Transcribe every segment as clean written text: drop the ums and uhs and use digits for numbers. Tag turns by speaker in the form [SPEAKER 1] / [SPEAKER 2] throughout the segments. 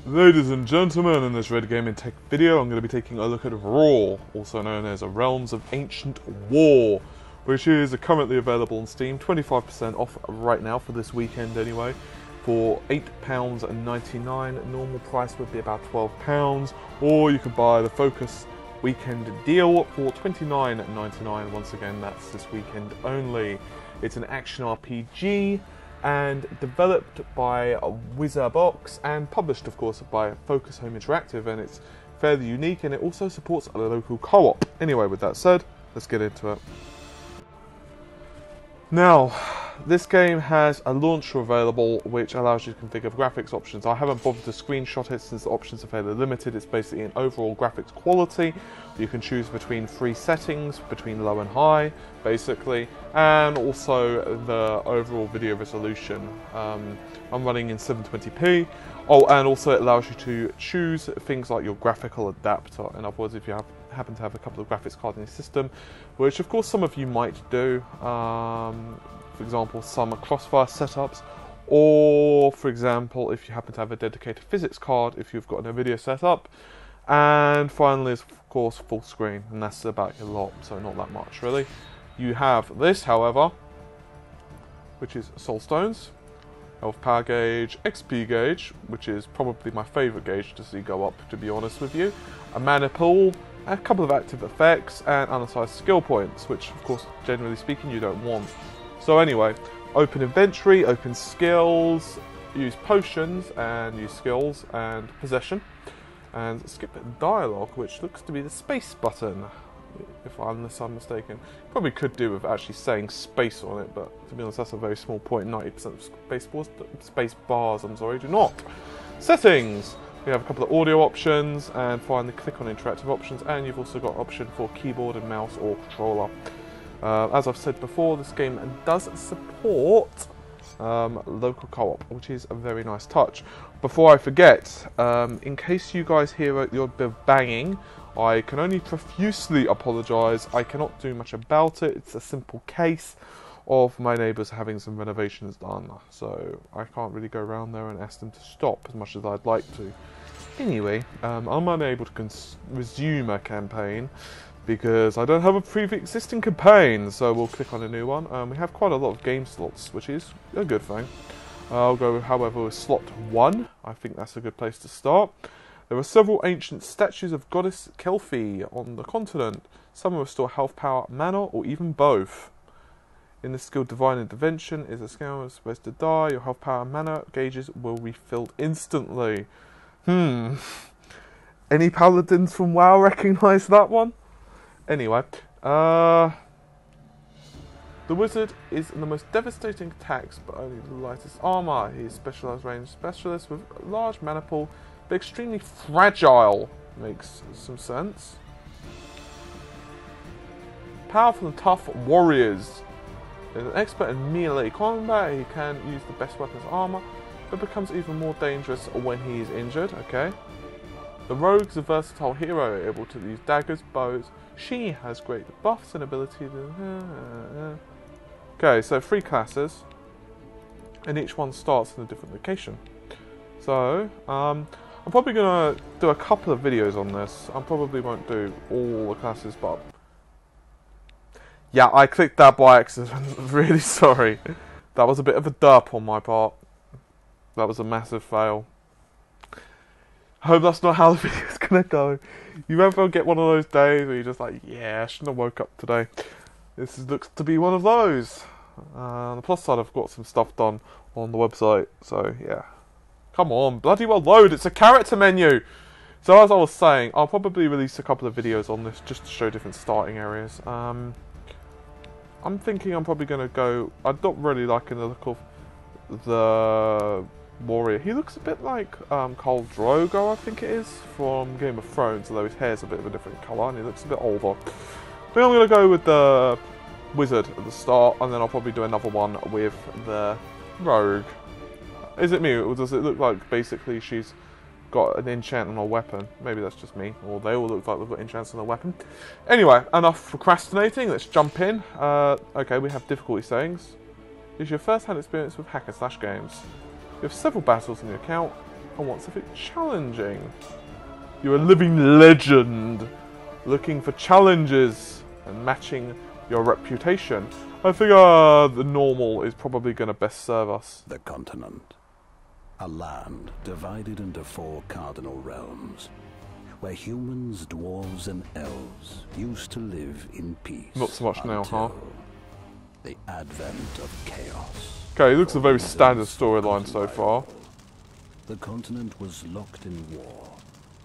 [SPEAKER 1] Ladies and gentlemen, in this Red Gaming Tech video, I'm going to be taking a look at R.A.W, also known as Realms of Ancient War, which is currently available on Steam, 25% off right now for this weekend anyway, for £8.99. Normal price would be about £12, or you could buy the Focus Weekend deal for £29.99. Once again, that's this weekend only. It's an action RPG, and developed by Wizarbox and published, of course, by Focus Home Interactive, and it's fairly unique, and it also supports a local co-op. Anyway, with that said, let's get into it. Now, this game has a launcher available which allows you to configure graphics options. I haven't bothered to screenshot it since the options are fairly limited. It's basically an overall graphics quality. You can choose between 3 settings, between low and high, basically, and also the overall video resolution. I'm running in 720p. Oh, and also it allows you to choose things like your graphical adapter. In other words, if you happen to have a couple of graphics cards in your system, which of course some of you might do, for example some crossfire setups, or for example if you happen to have a dedicated physics card if you've got an NVIDIA setup, and finally is of course full screen, and that's about your lot, so not that much really. You have this, however, which is soul stones, health power gauge, XP gauge, which is probably my favourite gauge to see go up, to be honest with you, a mana pool, a couple of active effects, and unassigned skill points, which of course generally speaking you don't want. So anyway, open inventory, open skills, use potions and use skills and possession, and skip dialogue, which looks to be the space button, unless I'm mistaken. Probably could do with actually saying space on it, but to be honest that's a very small point. 90% of space bars, I'm sorry, do not. Settings. We have a couple of audio options, and finally click on interactive options, and you've also got option for keyboard and mouse or controller. As I've said before, this game does support local co-op, which is a very nice touch. Before I forget, in case you guys hear your bit of banging, I can only profusely apologise. I cannot do much about it. It's a simple case of my neighbours having some renovations done, so I can't really go around there and ask them to stop as much as I'd like to. Anyway, I'm unable to resume a campaign because I don't have a pre-existing campaign, so we'll click on a new one. We have quite a lot of game slots, which is a good thing. I'll go, however, with slot 1. I think that's a good place to start. There are several ancient statues of goddess Kelfi on the continent. Some restore health, power, mana, or even both. In the skill Divine Intervention is a skill that's supposed to die. Your health, power, and mana gauges will be filled instantly. Any paladins from WoW recognise that one? Anyway, the wizard is the most devastating attacks, but only the lightest armour. He is specialised range specialist with a large mana pool, but extremely fragile. Makes some sense. Powerful and tough warriors. As an expert in melee combat, he can use the best weapons armour, but becomes even more dangerous when he is injured. Okay. The rogue is a versatile hero, able to use daggers, bows. She has great buffs and ability to... Okay, so 3 classes, and each one starts in a different location. So, I'm probably going to do a couple of videos on this. I probably won't do all the classes, but... Yeah, I clicked that by accident. Really sorry. That was a bit of a derp on my part. That was a massive fail. I hope that's not how the video's gonna go. You ever get one of those days where you're just like, yeah, I shouldn't have woke up today. Looks to be one of those. On the plus side, I've got some stuff done on the website, so yeah. Come on, bloody well load, it's a character menu! So as I was saying, I'll probably release a couple of videos on this just to show different starting areas. I'm thinking I'm probably going to go... I'm not really liking the look of the warrior. He looks a bit like Khal Drogo, I think it is, from Game of Thrones, although his hair's a bit of a different colour and he looks a bit older. I think I'm going to go with the wizard at the start, and then I'll probably do another one with the rogue. Is it me, or does it look like basically she's got an enchant on a weapon? Maybe that's just me, or they all look like they've got enchants on a weapon. Anyway, enough procrastinating, let's jump in. Okay, we have difficulty settings. Use your first-hand experience with hack and slash games. You have several battles in your account. and want something challenging. You're a living legend, looking for challenges and matching your reputation. I figure the normal is probably going to best serve us.
[SPEAKER 2] The continent. A land divided into 4 cardinal realms, where humans, dwarves, and elves used to live in peace.
[SPEAKER 1] Not so much now, huh?
[SPEAKER 2] The advent of chaos.
[SPEAKER 1] Okay, it looks a very standard storyline so far.
[SPEAKER 2] The continent was locked in war,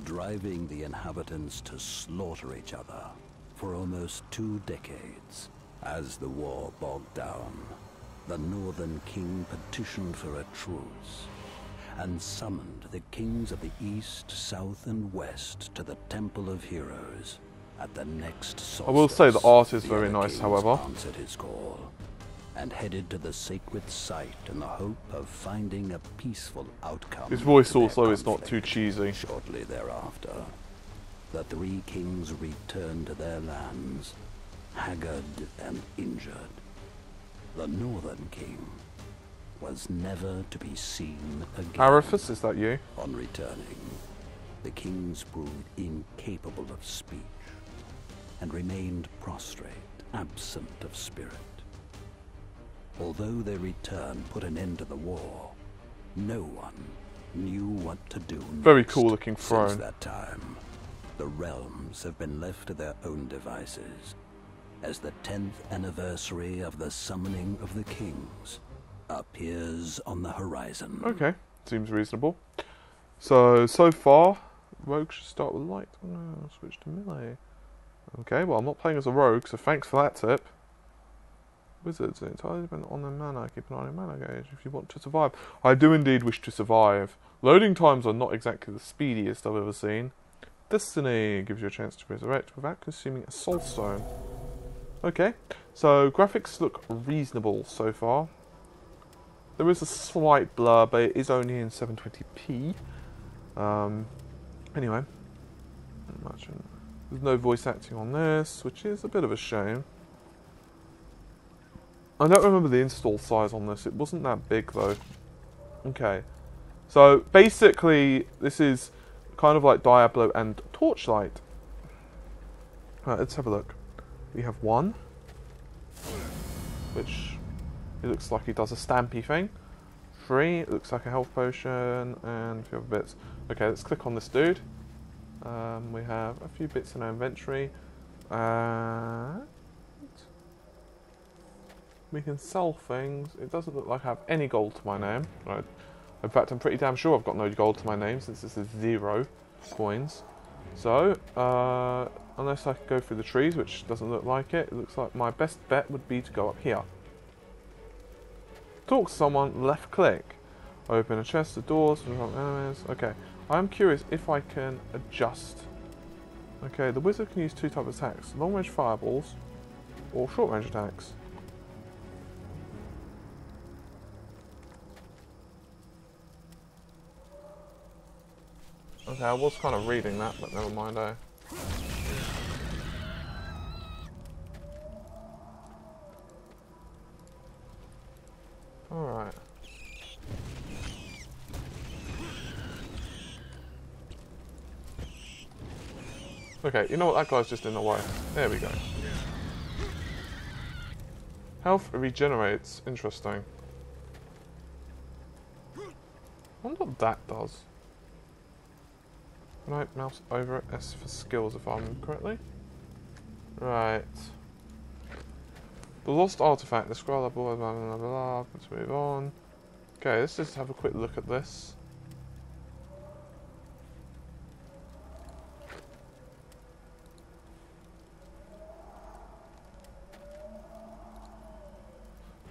[SPEAKER 2] driving the inhabitants to slaughter each other for almost 2 decades. As the war bogged down, the Northern King petitioned for a truce and summoned the kings of the East, South, and West to the Temple of Heroes at the next solstice.
[SPEAKER 1] I will say the art is very nice, however.
[SPEAKER 2] Answered his call and headed to the sacred site in the hope of finding a peaceful outcome.
[SPEAKER 1] His voice also is not too cheesy.
[SPEAKER 2] Shortly thereafter, the 3 kings returned to their lands, haggard and injured. The Northern King was never to be seen again.
[SPEAKER 1] Arifus, is that you?
[SPEAKER 2] On returning, the kings proved incapable of speech and remained prostrate, absent of spirit. Although their return put an end to the war, no one knew what to do next.
[SPEAKER 1] Very cool looking throne.
[SPEAKER 2] Since that time, the realms have been left to their own devices, as the 10th anniversary of the summoning of the kings appears on the horizon.
[SPEAKER 1] Okay, seems reasonable. So far, rogue should start with light. Oh no, switch to melee. Okay, well I'm not playing as a rogue, so thanks for that tip. Wizards, entirely dependent on their mana. Keep an eye on your mana gauge if you want to survive. I do indeed wish to survive. Loading times are not exactly the speediest I've ever seen. Destiny gives you a chance to resurrect without consuming a soul stone. Okay, so graphics look reasonable so far. There is a slight blur, but it is only in 720p. Anyway, there's no voice acting on this, which is a bit of a shame. I don't remember the install size on this. It wasn't that big though. Okay, so basically this is kind of like Diablo and Torchlight. Right, let's have a look. We have 1, which it looks like he does a stampy thing. 3, it looks like a health potion, and a few other bits. Okay, let's click on this dude. We have a few bits in our inventory. We can sell things. It doesn't look like I have any gold to my name. Right. In fact, I'm pretty damn sure I've got no gold to my name since this is 0 coins. So, unless I can go through the trees, which doesn't look like it, it looks like my best bet would be to go up here. Talk to someone, left click. Open a chest, the doors, enemies. Okay, I'm curious if I can adjust. Okay, the wizard can use 2 types of attacks. Long range fireballs, or short range attacks. Okay, I was kind of reading that, but never mind, eh? Alright. Okay, you know what? That guy's just in the way. There we go. Health regenerates. Interesting. I wonder what that does. Can I mouse over it? S for skills if I remember correctly. Right. The lost artifact, the scroll, blah, blah, blah, blah, blah. Let's move on. Okay, let's just have a quick look at this.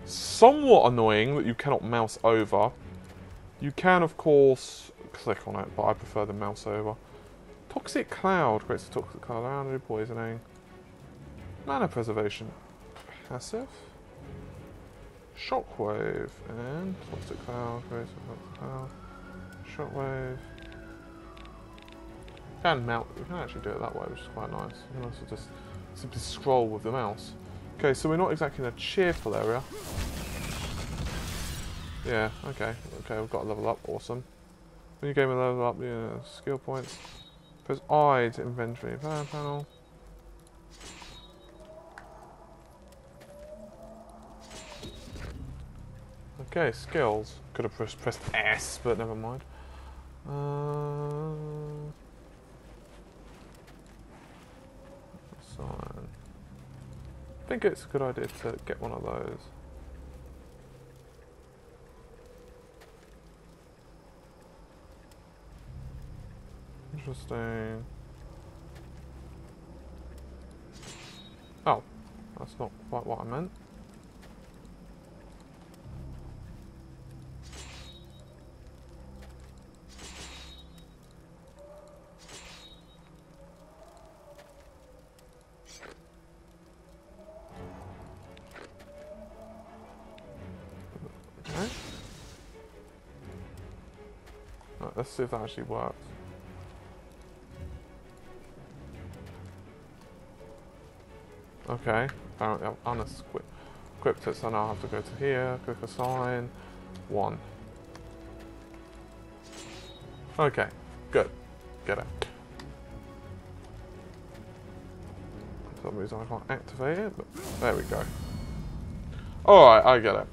[SPEAKER 1] Somewhat annoying that you cannot mouse over. You can, of course, click on it, but I prefer the mouse over. Toxic Cloud creates a toxic cloud around you, poisoning. Mana preservation. Passive. Shockwave and Toxic Cloud creates a toxic cloud. Shockwave. You can actually do it that way, which is quite nice. You can also just simply scroll with the mouse. Okay, so we're not exactly in a cheerful area. Yeah, okay, we've got a level up, awesome. When you game a level up, skill points. Press I to inventory. Panel. Okay, skills. Could have pressed S, but never mind. Sign. I think it's a good idea to get one of those. Interesting. Oh, that's not quite what I meant. Okay. Right, let's see if that actually works. Okay, apparently I've unequipped it, so now I have to go to here, click assign, 1. Okay, good. Get it. For some reason I can't activate it, but there we go. Alright, I get it.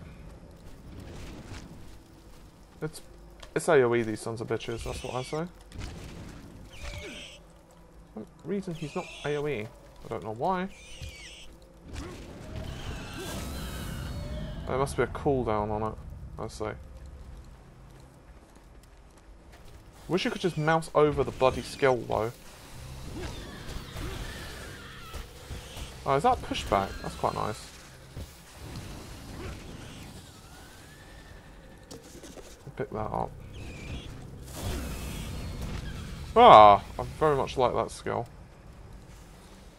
[SPEAKER 1] It's AoE, these sons of bitches, that's what I say. For some reason he's not AoE. I don't know why. There must be a cooldown on it, I say. Wish you could just mouse over the bloody skill though. Oh, is that pushback? That's quite nice. Pick that up. Ah, I very much like that skill.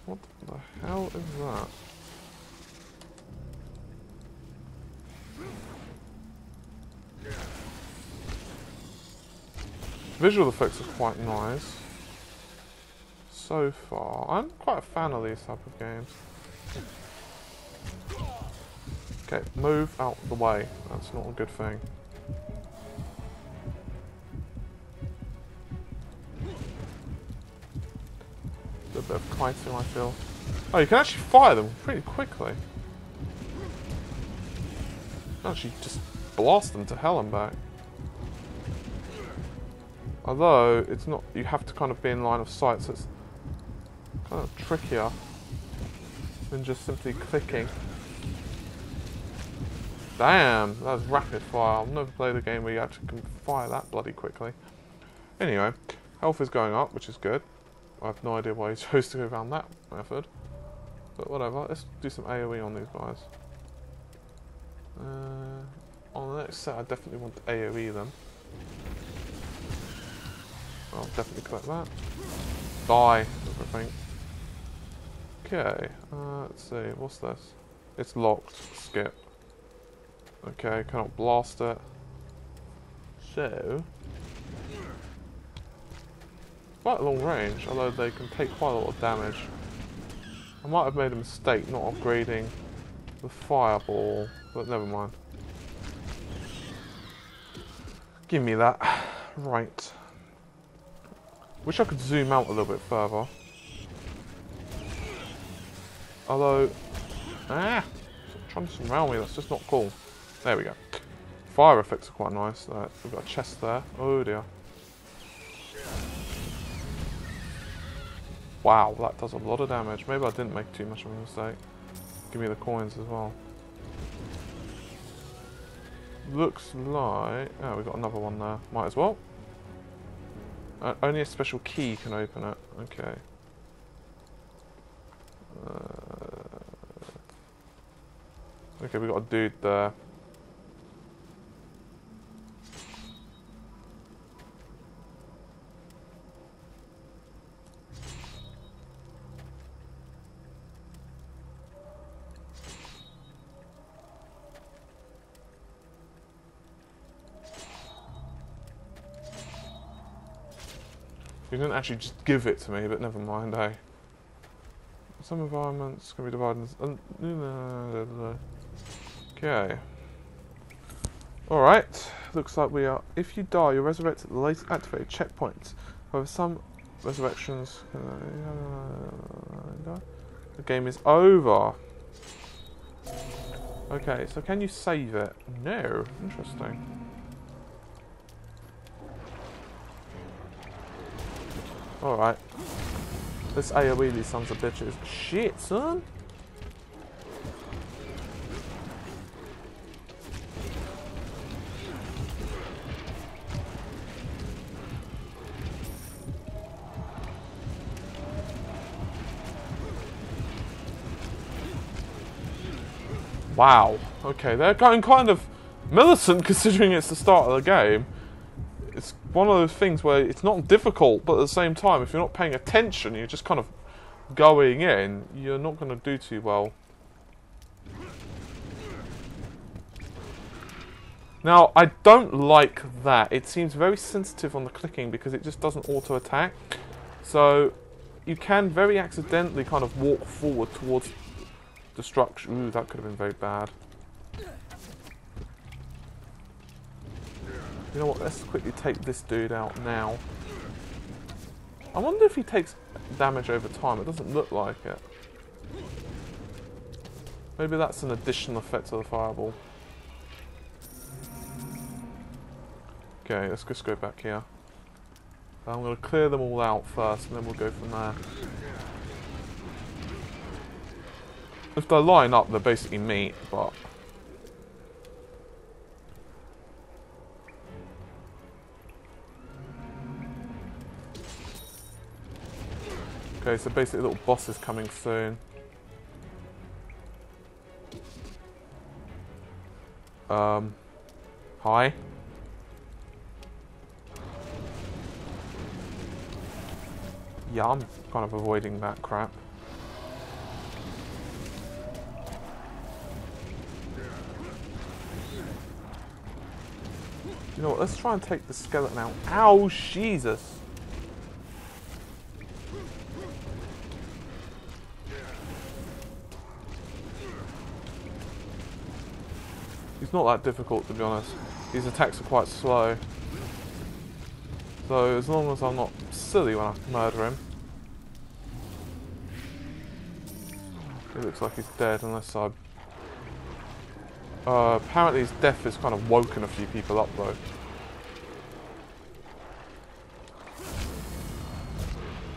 [SPEAKER 1] What the hell is that? Visual effects are quite nice. So far. I'm quite a fan of these type of games. Okay, move out the way. That's not a good thing. A bit of kiting, I feel. Oh, you can actually fire them pretty quickly. Actually, just blast them to hell and back. Although, it's not, you have to kind of be in line of sight, so it's kind of trickier than just simply clicking. Damn, that was rapid fire. I've never played a game where you actually can fire that bloody quickly. Anyway, health is going up, which is good. I have no idea why he chose to go around that method. But whatever, let's do some AoE on these guys. On the next set, I definitely want to AoE them. I'll definitely collect that. Die, everything. Okay, let's see, what's this? It's locked, skip. Okay, cannot blast it. So... quite a long range, although they can take quite a lot of damage. I might have made a mistake not upgrading the fireball, but never mind. Give me that. Right. Wish I could zoom out a little bit further. Although... ah! Trying to surround me, that's just not cool. There we go. Fire effects are quite nice. We've got a chest there. Oh dear. Wow, that does a lot of damage. Maybe I didn't make too much of a mistake. Give me the coins as well. Looks like... oh, we've got another one there. Might as well. Only a special key can open it. Okay. Okay, we've got a dude there. You didn't actually just give it to me, but never mind, eh? Some environments can be divided into... okay. Alright, looks like we are. If you die, you're resurrected at the latest activated checkpoint. However, some resurrections. The game is over. Okay, so can you save it? No. Interesting. Alright. Let's AoE these sons of bitches. Shit, son! Wow. Okay, they're going kind of militant considering it's the start of the game. It's one of those things where it's not difficult, but at the same time, if you're not paying attention, you're just kind of going in, you're not going to do too well. Now, I don't like that. It seems very sensitive on the clicking because it just doesn't auto-attack. So, you can very accidentally kind of walk forward towards destruction. Ooh, that could have been very bad. You know what, let's quickly take this dude out now. I wonder if he takes damage over time. It doesn't look like it. Maybe that's an additional effect to the fireball. Okay, let's just go back here. I'm going to clear them all out first and then we'll go from there. If they line up, they're basically meat, but... Okay, so basically little boss is coming soon. Hi. Yeah, I'm kind of avoiding that crap. You know what, let's try and take the skeleton out. Ow, Jesus! He's not that difficult, to be honest. His attacks are quite slow. So, as long as I'm not silly when I murder him. It looks like he's dead, unless I... apparently his death has kind of woken a few people up, though.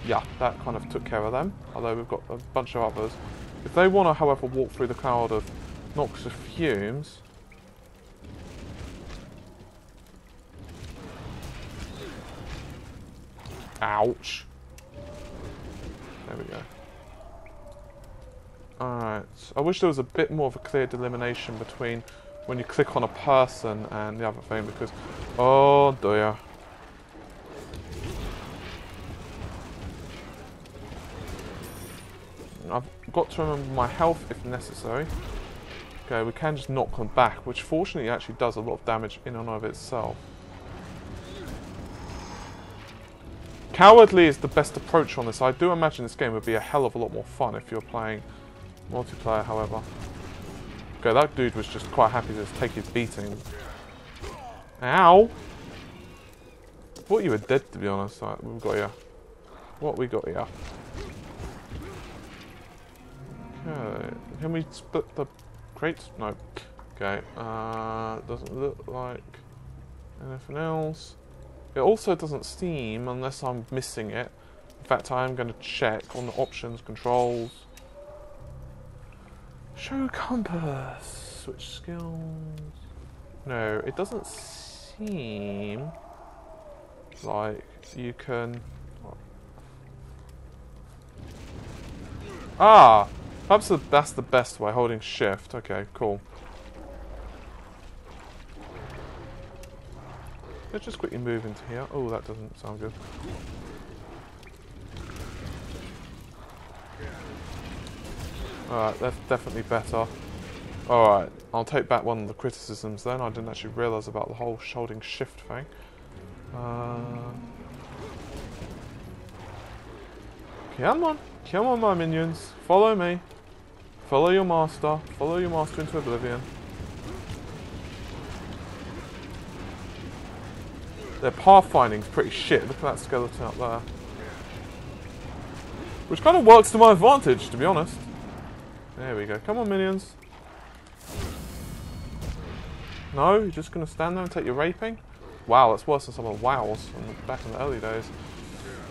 [SPEAKER 1] Yeah, that kind of took care of them. Although we've got a bunch of others. If they want to, however, walk through the cloud of noxious fumes... Ouch. There we go. Alright. I wish there was a bit more of a clear delimitation between when you click on a person and the other thing because... Oh dear. I've got to remember my health if necessary. Okay, we can just knock them back, which fortunately actually does a lot of damage in and of itself. Cowardly is the best approach on this. I do imagine this game would be a hell of a lot more fun if you're playing multiplayer, however. Okay, that dude was just quite happy to just take his beating. Ow! Thought you were dead, to be honest. Right, we've got here. What we got here? Okay. Can we split the crates? No. Okay. Doesn't look like anything else. It also doesn't seem, unless I'm missing it. In fact, I am going to check on the options, controls. Show compass. Switch skills. No, it doesn't seem like you can... Ah! Perhaps that's the best way, holding shift. Okay, cool. Let's just quickly move into here. Oh, that doesn't sound good. Alright, that's definitely better. Alright, I'll take back one of the criticisms then. I didn't actually realise about the whole holding shift thing. Come on. Come on, my minions. Follow me. Follow your master. Follow your master into oblivion. Their pathfinding's pretty shit. Look at that skeleton up there. Which kind of works to my advantage, to be honest. There we go. Come on, minions. No, you're just going to stand there and take your raping? Wow, that's worse than some of the wows from back in the early days.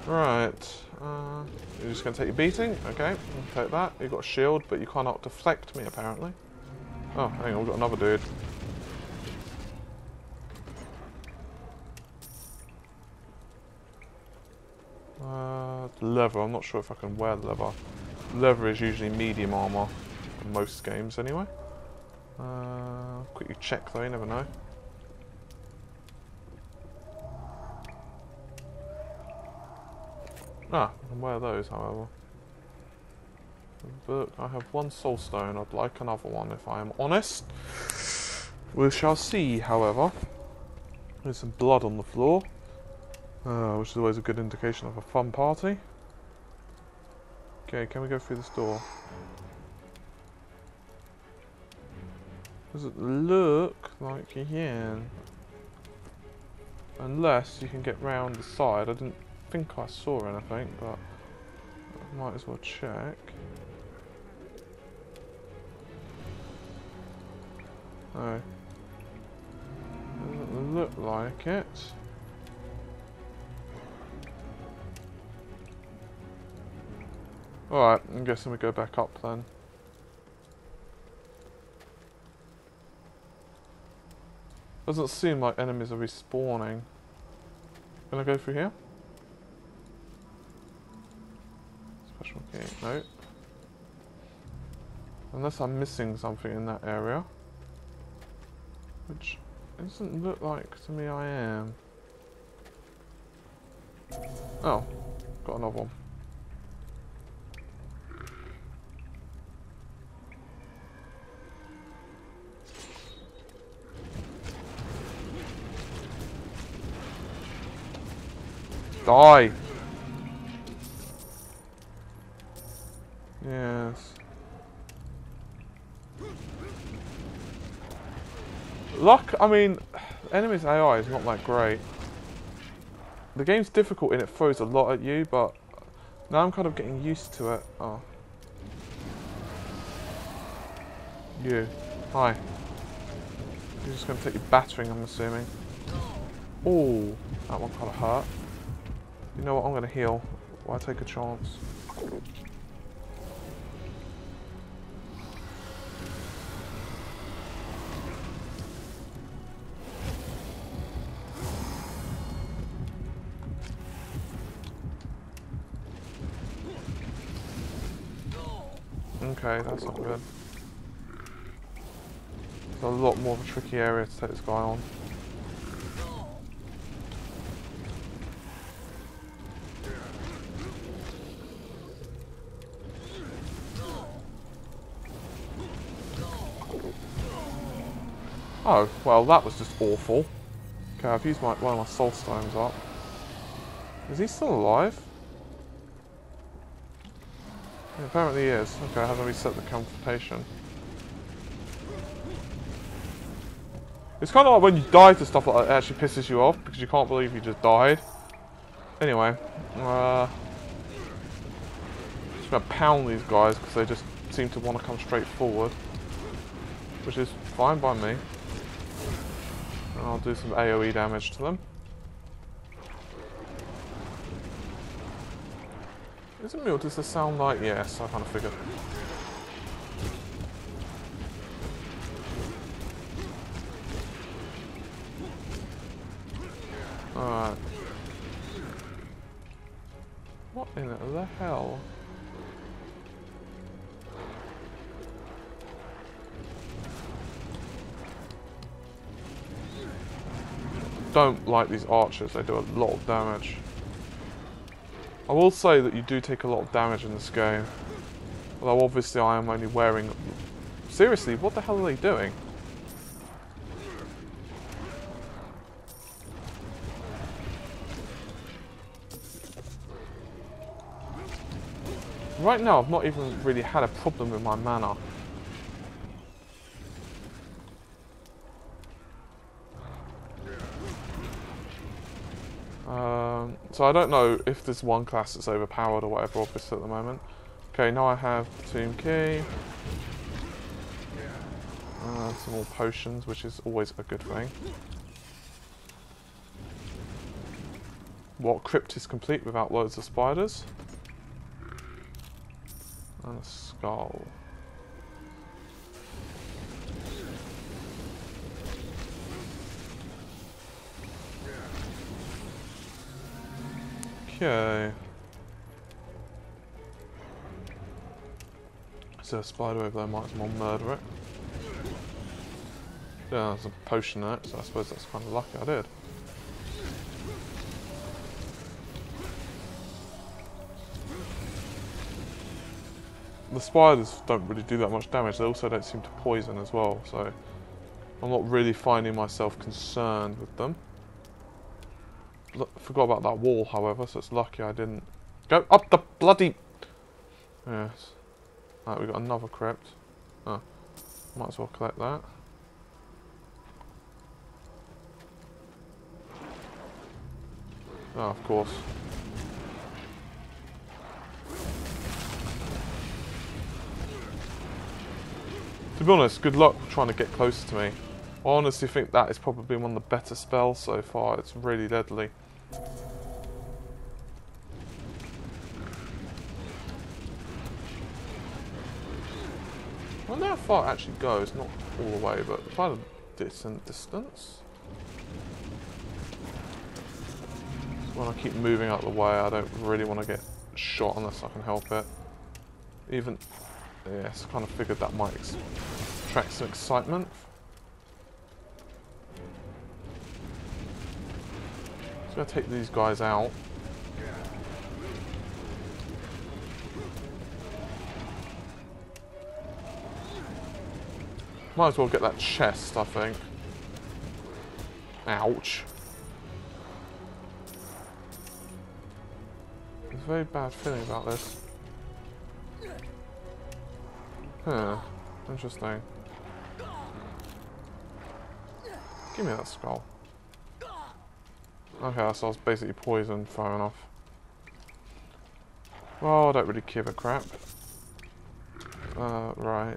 [SPEAKER 1] Right. You're just going to take your beating? Okay, I'll take that. You've got a shield, but you cannot deflect me, apparently. Oh, hang on, we've got another dude. Leather, I'm not sure if I can wear leather. Leather is usually medium armour in most games anyway. Quickly check though, you never know. Ah, I can wear those however. But I have one soul stone, I'd like another one if I am honest. We shall see, however. There's some blood on the floor. Which is always a good indication of a fun party. Okay, can we go through this door? Does it look like you can? Unless you can get round the side. I didn't think I saw anything, but I might as well check. No. Doesn't look like it. Alright, I'm guessing we go back up then. Doesn't seem like enemies are respawning. Can I go through here? Special key, no. Unless I'm missing something in that area. Which it doesn't look like to me I am. Oh, got another one. Die! Yes. Luck, I mean, enemies AI is not that great. The game's difficult and it throws a lot at you, but now I'm kind of getting used to it. Oh. You. Hi. You're just going to take your battering, I'm assuming. Oh, that one kind of hurt. You know what, I'm going to heal. Why take a chance? Okay, that's not good. It's a lot more of a tricky area to take this guy on. Oh, well that was just awful. Okay, I've used one of my soul stones up. Is he still alive? Yeah, apparently he is. Okay, I haven't reset the confrontation. It's kind of like when you die to stuff like that, it actually pisses you off because you can't believe you just died. Anyway, just gonna pound these guys because they just seem to want to come straight forward, which is fine by me. And I'll do some AoE damage to them. Is it me or does this sound like... Yes, I kind of figured. Alright. What in the hell? Don't like these archers, they do a lot of damage. I will say that you do take a lot of damage in this game. Although obviously I am only wearing... Seriously, what the hell are they doing? Right now I've not even really had a problem with my mana. So I don't know if there's one class that's overpowered or whatever, obviously, at the moment. Okay, now I have Tomb Key. Some more potions, which is always a good thing. What crypt is complete without loads of spiders? And a skull. Okay. Is there a spider over there? Might as well murder it. Yeah, there's a potion there, so I suppose that's kind of lucky I did. The spiders don't really do that much damage, they also don't seem to poison as well, so I'm not really finding myself concerned with them. Forgot about that wall, however, so it's lucky I didn't go up the bloody... Yes. Right, we've got another crypt. Oh, might as well collect that. Oh, of course. To be honest, good luck trying to get closer to me. I honestly think that is probably one of the better spells so far. It's really deadly. I wonder how far it actually goes. Not all the way, but quite a decent distance. So when I keep moving out of the way, I don't really want to get shot unless I can help it. Even... Yes, I kind of figured that might attract some excitement. So I'm going to take these guys out. Might as well get that chest, I think. Ouch. There's a very bad feeling about this. Huh. Interesting. Give me that skull. Okay, so I was basically poisoned, fair enough. Well, I don't really give a crap. Right.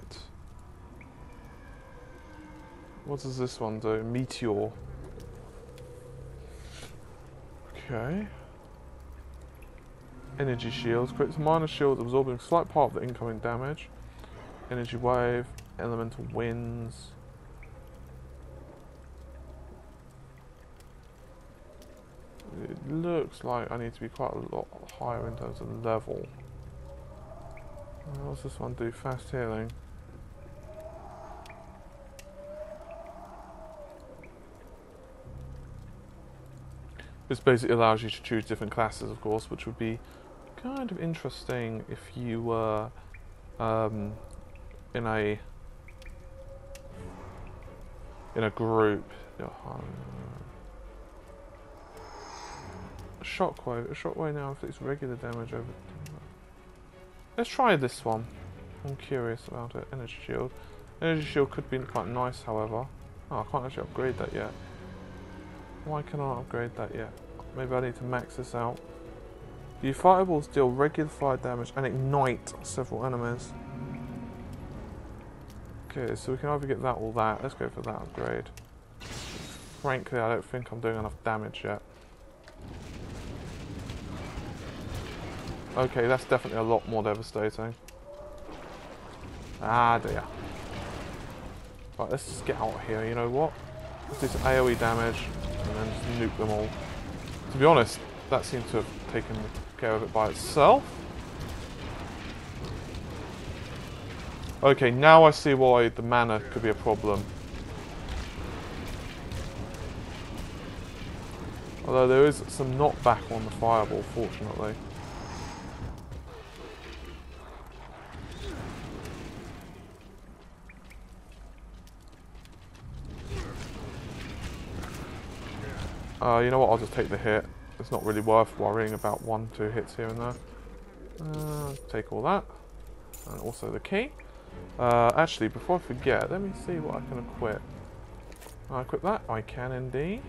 [SPEAKER 1] What does this one do? Meteor. Okay. Energy shields. Creates a minor shield absorbing a slight part of the incoming damage. Energy wave. Elemental winds. It looks like I need to be quite a lot higher in terms of level. What does this one do? Fast healing. This basically allows you to choose different classes, of course, which would be kind of interesting if you were in a group. Shockwave. A shockwave now inflicts regular damage over. Let's try this one. I'm curious about it. Energy shield. Energy shield could be quite nice, however. Oh, I can't actually upgrade that yet. Why can I not upgrade that yet? Maybe I need to max this out. The fireballs deal regular fire damage and ignite several enemies. Okay, so we can either get that or that. Let's go for that upgrade. Frankly, I don't think I'm doing enough damage yet. Okay, that's definitely a lot more devastating. Ah, dear. Right, let's just get out of here, you know what? Let's do some AoE damage, and then just nuke them all. To be honest, that seems to have taken care of it by itself. Okay, now I see why the mana could be a problem. Although there is some knockback on the fireball, fortunately. You know what, I'll just take the hit. It's not really worth worrying about 1-2 hits here and there. Take all that. And also the key. Actually, before I forget, let me see what I can equip. Can I equip that? I can indeed.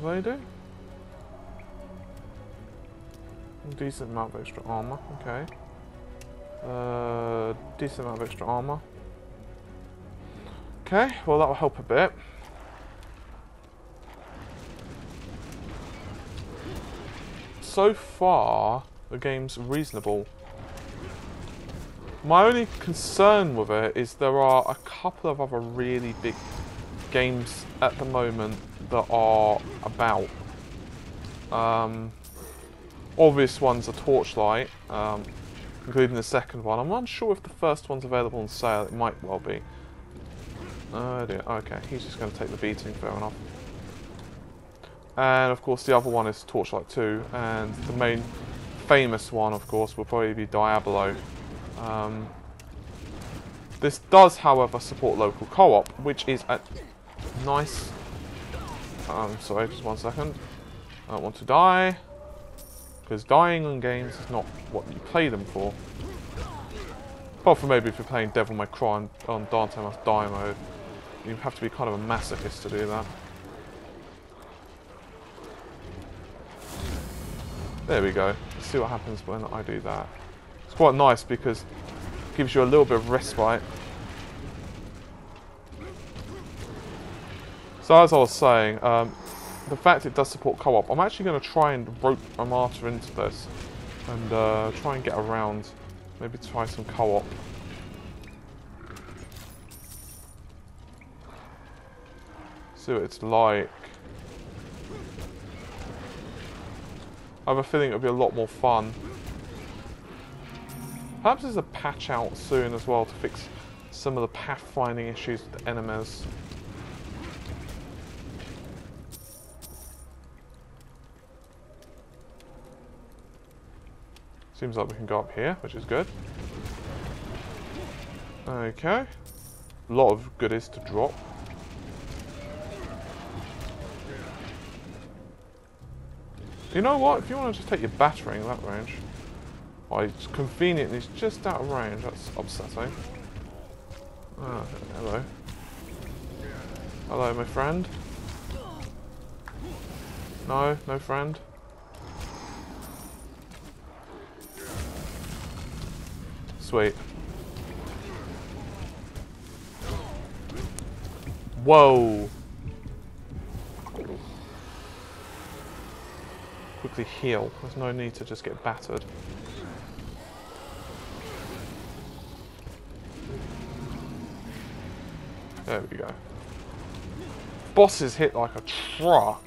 [SPEAKER 1] What do they do? Decent amount of extra armor, okay. Decent amount of extra armor. Okay, well that will help a bit. So far, the game's reasonable. My only concern with it is there are a couple of other really big games at the moment that are about. Obvious ones are Torchlight, including the second one. I'm unsure if the first one's available on sale. It might well be. Oh dear. Okay, he's just going to take the beating, fair enough. And of course the other one is Torchlight 2, and the main famous one, of course, will probably be Diablo. This does, however, support local co-op, which is a nice... sorry, just 1 second. I don't want to die, because dying on games is not what you play them for. Apart from maybe if you're playing Devil May Cry on Dante Must Die mode. You have to be kind of a masochist to do that. There we go. Let's see what happens when I do that. It's quite nice because it gives you a little bit of respite. So as I was saying, the fact it does support co-op, I'm actually going to try and rope a martyr into this and try and get around. Maybe try some co-op. See what it's like. I have a feeling it'll be a lot more fun. Perhaps there's a patch out soon as well to fix some of the pathfinding issues with the enemies. Seems like we can go up here, which is good. Okay. A lot of goodies to drop. You know what? If you want to just take your battering that range. Oh, it's convenient, it's just out of range. That's upsetting. Ah, hello. Hello, my friend. No, no friend. Sweet. Whoa. Quickly heal. There's no need to just get battered. There we go. Bosses hit like a truck.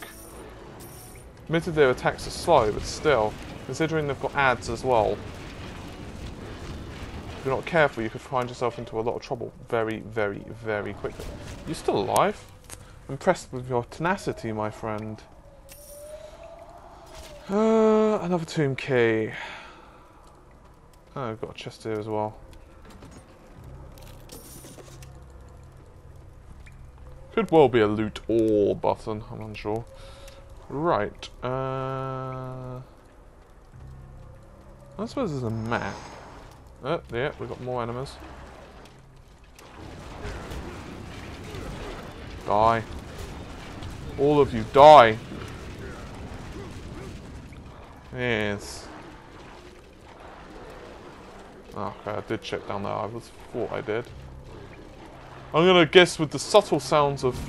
[SPEAKER 1] Admitted their attacks are slow, but still, considering they've got ads as well, if you're not careful, you could find yourself into a lot of trouble very, very, very quickly. You're still alive. I'm impressed with your tenacity, my friend. Another tomb key. Oh, I've got a chest here as well. Could well be a loot or button, I'm unsure. Right. I suppose there's a map. Oh, yeah, we've got more enemies. Die. All of you, die. Yes. Okay, I did check down there. I thought I did. I'm gonna guess with the subtle sounds of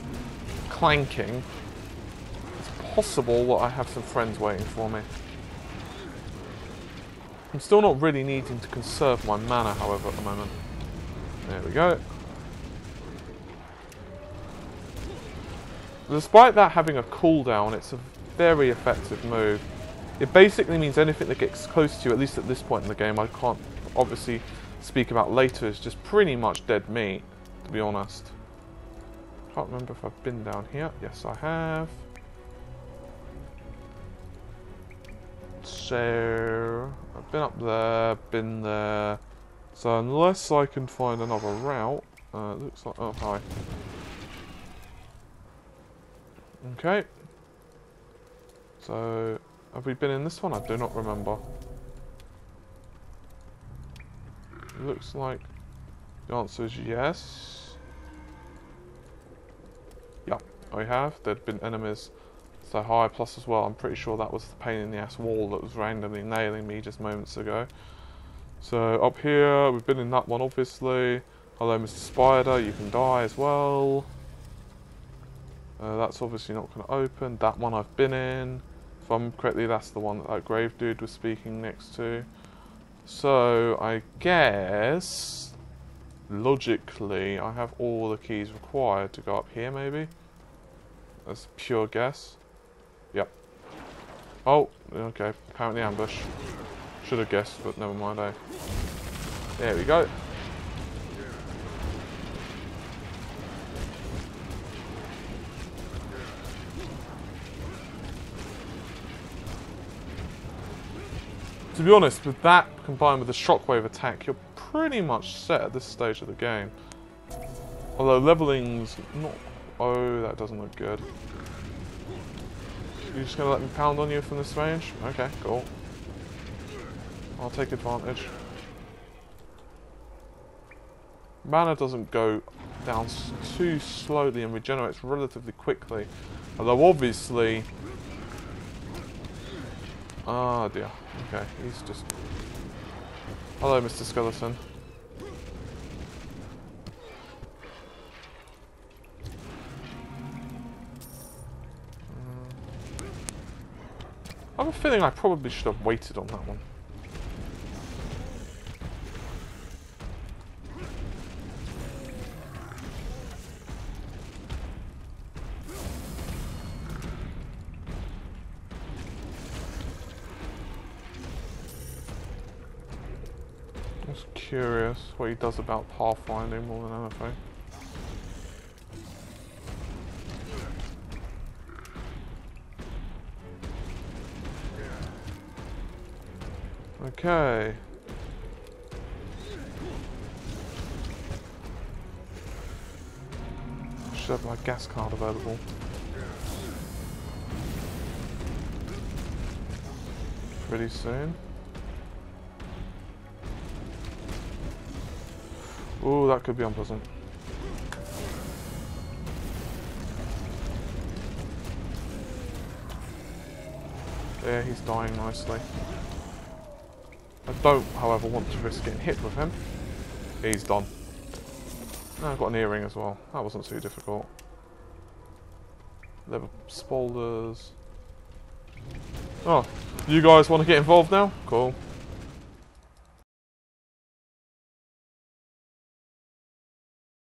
[SPEAKER 1] clanking, it's possible that I have some friends waiting for me. I'm still not really needing to conserve my mana, however, at the moment. There we go. Despite that having a cooldown, it's a very effective move. It basically means anything that gets close to you, at least at this point in the game, I can't obviously speak about later, is just pretty much dead meat, to be honest. Can't remember if I've been down here. Yes, I have. So, I've been up there, been there. So unless I can find another route, looks like, oh hi. Okay. So, have we been in this one? I do not remember. Looks like the answer is yes. Yep, I have. There'd been enemies So high, plus as well, I'm pretty sure that was the pain in the ass wall that was randomly nailing me just moments ago. So up here, we've been in that one obviously. Hello Mr. Spider, you can die as well. That's obviously not going to open. That one I've been in. If I'm correctly, that's the one that that grave dude was speaking next to. So I guess, logically, I have all the keys required to go up here maybe? That's a pure guess. Yep. Oh, okay, apparently ambush. Should have guessed, but never mind, eh? There we go. To be honest, with that combined with the shockwave attack, you're pretty much set at this stage of the game. Although leveling's not... Oh, that doesn't look good. You're just going to let me pound on you from this range? Okay, cool. I'll take advantage. Mana doesn't go down too slowly and regenerates relatively quickly. Although obviously... Ah dear. Okay, he's just... Hello, Mr. Skeleton. I have a feeling I probably should have waited on that one. I was curious what he does about pathfinding more than anything. Okay. Should have my gas card available. Pretty soon. Ooh, that could be unpleasant. Yeah, he's dying nicely. I don't, however, want to risk getting hit with him. He's done. I've got an earring as well. That wasn't too difficult. Leather spoilers. Oh, you guys want to get involved now? Cool.